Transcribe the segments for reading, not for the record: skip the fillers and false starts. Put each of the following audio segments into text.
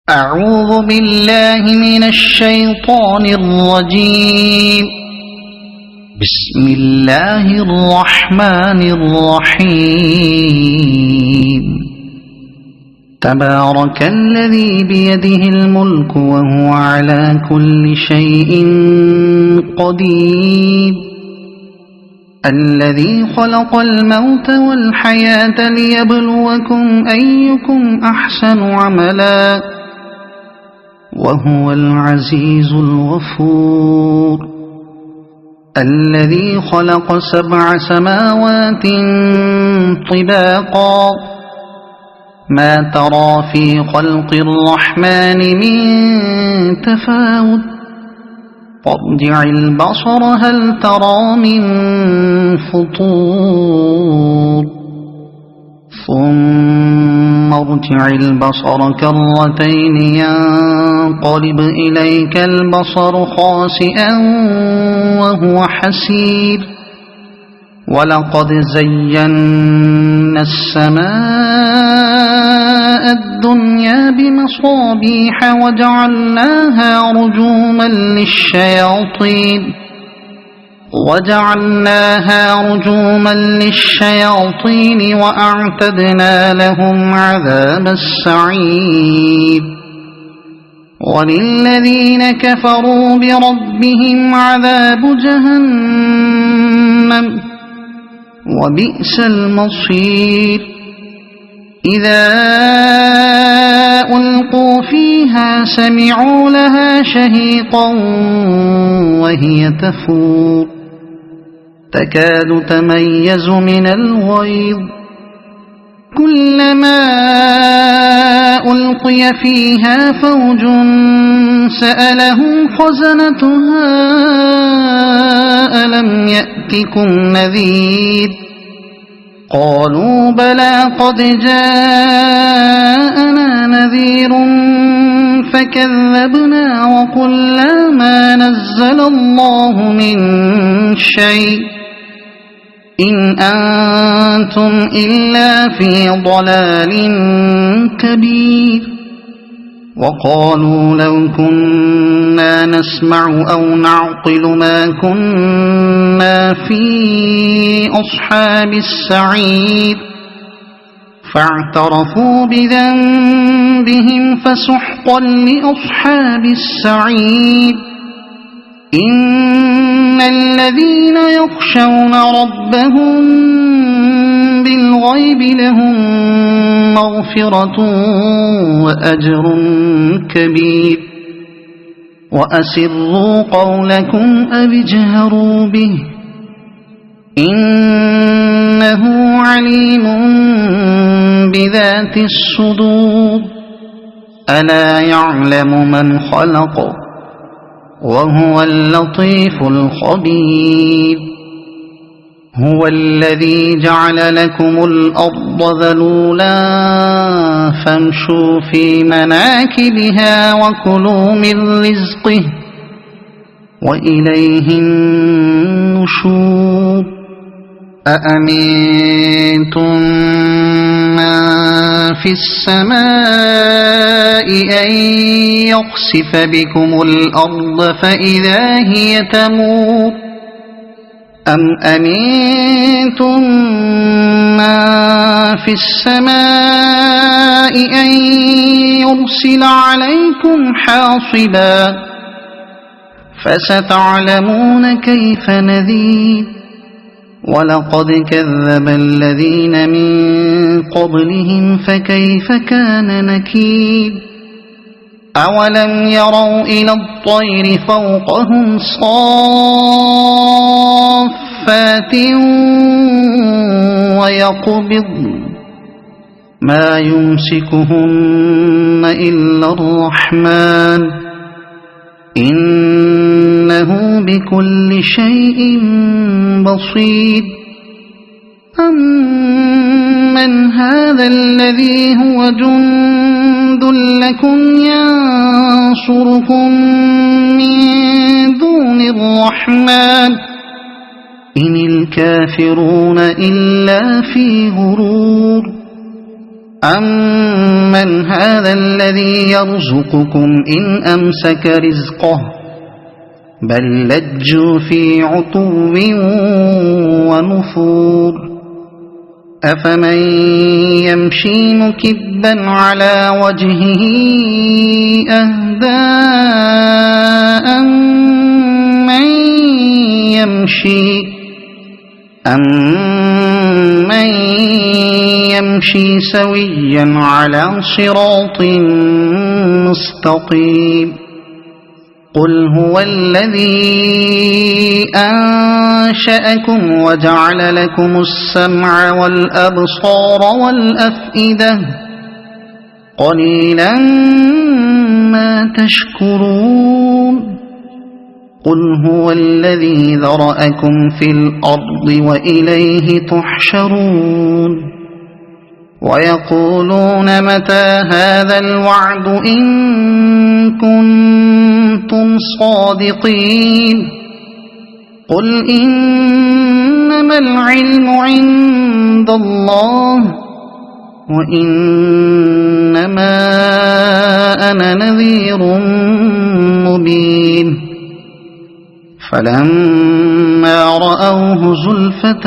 أعوذ بالله من الشيطان الرجيم. بسم الله الرحمن الرحيم. تبارك الذي بيده الملك وهو على كل شيء قدير. الذي خلق الموت والحياة ليبلوكم أيكم أحسن عملا وهو العزيز الغفور. الذي خلق 7 سماوات طباقا ما ترى في خلق الرحمن من تفاوت فارجع البصر هل ترى من فطور ثم ارجع البصر كرتين ينقلب إليك البصر خاسئا وهو حسير. ولقد زينا السماء الدنيا بمصابيح وجعلناها رجوما للشياطين وأعتدنا لهم عذاب السعير. وللذين كفروا بربهم عذاب جهنم وبئس المصير. إذا ألقوا فيها سمعوا لها شهيقا وهي تفور تكاد تميز من الغيظ. كلما ألقي فيها فوج سألهم خزنتها ألم يأتكم نذير قالوا بلى قد جاءنا نذير فكذبنا وقلنا ما نزل الله من شيء إن أنتم إلا في ضلال كبير. وقالوا لو كنا نسمع أو نعقل ما كنا في أصحاب السعير فاعترفوا بذنبهم فسحقا لأصحاب السعير. إن الذين يخشون ربهم بالغيب لهم مغفرة وأجر كبير. وأسروا قولكم أو اجهروا به إنه عليم بذات الصدور. ألا يعلم من خلق وهو اللطيف الخبير. هو الذي جعل لكم الأرض ذلولا فامشوا في مناكبها وكلوا من رزقه وإليه النشور. أأمنتم من في السماء أن يخسف بكم الأرض فإذا هي تمور أم أمنتم من في السماء أن يرسل عليكم حاصبا فستعلمون كيف نذير. ولقد كذب الذين من قبلهم فكيف كان نكير. أولم يروا إلى الطير فوقهم صافات ويقبضن ما يمسكهن إلا الرحمن إنه بكل شيء بصير. أمن هذا الذي هو جند لكم ينصركم من دون الرحمن إن الكافرون إلا في غرور. أَمَّنْ هَذَا الَّذِي يَرْزُقُكُمْ إِنْ أَمْسَكَ رِزْقَهُ بَلْ لَجُّوا فِي عُتُوٍّ وَنُفُورٍ أَفَمَنْ يَمْشِي مُكِبًّا عَلَى وَجْهِهِ أَهْدَىٰ أَمَّن يَمْشِي سَوِيًّا عَلَى صِرَاطٍ مُّسْتَقِيمٍ قُلْ هُوَ الَّذِي أَنشَأَكُمْ وَجَعَلَ لَكُمُ السَّمْعَ وَالْأَبْصَارَ وَالْأَفْئِدَةَ قَلِيلًا مَّا تَشْكُرُونَ قُلْ هُوَ الَّذِي ذَرَأَكُمْ فِي الْأَرْضِ وَإِلَيْهِ تُحْشَرُونَ وَيَقُولُونَ مَتَىٰ هَٰذَا الْوَعْدُ إِن كُنتُمْ صَادِقِينَ قُلْ إِنَّمَا الْعِلْمُ عِندَ اللَّهِ وَإِنَّمَا أَنَا نَذِيرٌ مُّبِينٌ فَلَمَّا رَأَوْهُ زُلْفَةً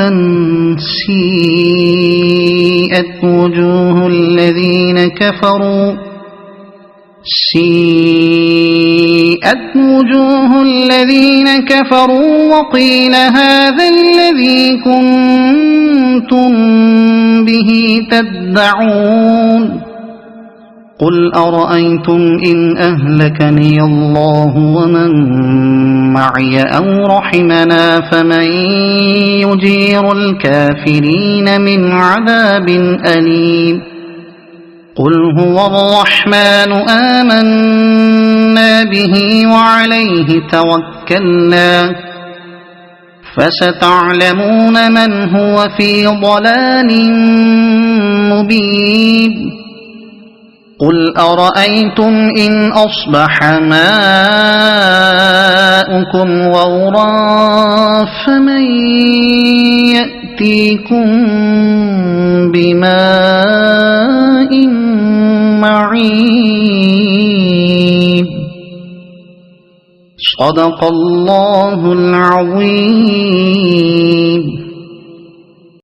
سِيئَتْ وُجُوهُ الَّذِينَ كَفَرُوا وَقِيلَ هَٰذَا الَّذِي كُنتُم بِهِ تَدَّعُونَ قُلْ أَرَأَيْتُمْ إِنْ أَهْلَكَنِيَ اللَّهُ وَمَن مَّعِيَ أَوْ رَحِمَنَا فَمَن يُجِيرُ الْكَافِرِينَ مِنْ عَذَابٍ أَلِيمٍ قُلْ هُوَ الرَّحْمَٰنُ آمَنَّا بِهِ وَعَلَيْهِ تَوَكَّلْنَا فَسَتَعْلَمُونَ مَنْ هُوَ فِي ضَلَالٍ مُّبِينٍ قُلْ أَرَأَيْتُمْ إِنْ أَصْبَحَ مَاؤُكُمْ غَوْرًا فَمَن يَأْتِيكُم بِمَاءٍ مَّعِينٍ صَدَقَ اللَّهُ الْعَظِيمُ.